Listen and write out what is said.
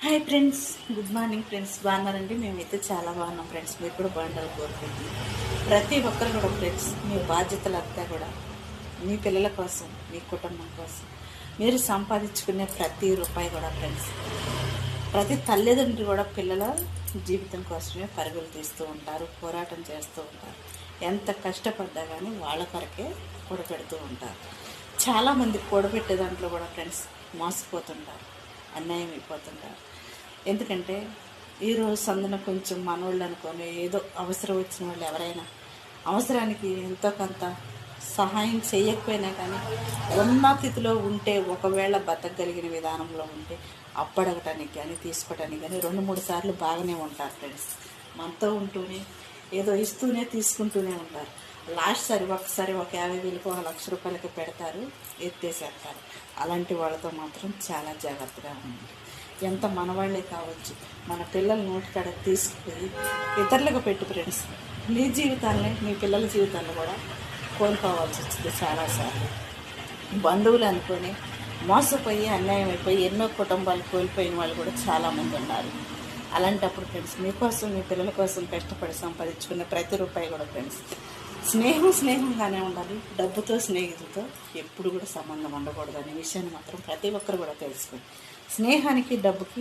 Hi friends, good morning friends. బాగున్నారండి? మేమైతే చాలా బాగున్నాం ఫ్రెండ్స్. మీరు కూడా బాగుండాలి కోరుకుంటున్నాం. ప్రతి ఒక్కరు కూడా ఫ్రెండ్స్, మీ బాధ్యతలంతా కూడా మీ పిల్లల కోసం, మీ కుటుంబం కోసం మీరు సంపాదించుకునే ప్రతి రూపాయి కూడా ఫ్రెండ్స్, ప్రతి తల్లిదండ్రులు కూడా పిల్లల జీవితం కోసమే పరుగులు తీస్తూ ఉంటారు, పోరాటం చేస్తూ ఉంటారు. ఎంత కష్టపడ్డా కానీ వాళ్ళ కొరకే కూడబెడుతూ ఉంటారు. చాలామంది కూడబెట్టే దాంట్లో కూడా ఫ్రెండ్స్ మోసపోతుంటారు, అన్యాయం అయిపోతుంటారు. ఎందుకంటే ఈరోజు సందున కొంచెం మనోళ్ళు అనుకొని ఏదో అవసరం వచ్చిన వాళ్ళు ఎవరైనా అవసరానికి ఎంతో కొంత సహాయం చేయకపోయినా కానీ ఉన్న స్థితిలో ఉంటే, ఒకవేళ బతకగలిగిన విధానంలో ఉంటే అప్పడగటానికి కానీ తీసుకోవటానికి కానీ 2-3 సార్లు బాగానే ఉంటారు ఫ్రెండ్స్. మనతో ఉంటూనే ఏదో ఇస్తూనే తీసుకుంటూనే ఉంటారు. లాస్ట్ సారి ఒకసారి ఒక 50,000కి, 1,00,000 రూపాయలకి పెడతారు, ఎత్తేసేస్తారు. అలాంటి వాళ్ళతో మాత్రం చాలా జాగ్రత్తగా ఉండండి. ఎంత మనవాళ్లే కావచ్చు, మన పిల్లల నోటికాడ తీసుకుపోయి ఇతరులకు పెట్టి ఫ్రెండ్స్, మీ జీవితాన్ని, మీ పిల్లల జీవితాన్ని కూడా కోల్పోవాల్సి వచ్చింది చాలాసార్లు. బంధువులు అనుకొని మోసపోయి అన్యాయం అయిపోయి ఎన్నో కుటుంబాలు కోల్పోయిన వాళ్ళు కూడా చాలామంది ఉన్నారు. అలాంటప్పుడు ఫ్రెండ్స్, మీకోసం, మీ పిల్లల కోసం కష్టపడి సంపాదించుకున్న ప్రతి రూపాయి కూడా ఫ్రెండ్స్, స్నేహంగానే ఉండాలి. డబ్బుతో, స్నేహితులతో ఎప్పుడు కూడా సంబంధం ఉండకూడదు అనే విషయాన్ని మాత్రం ప్రతి ఒక్కరు కూడా తెలుసుకోండి. స్నేహానికి, డబ్బుకి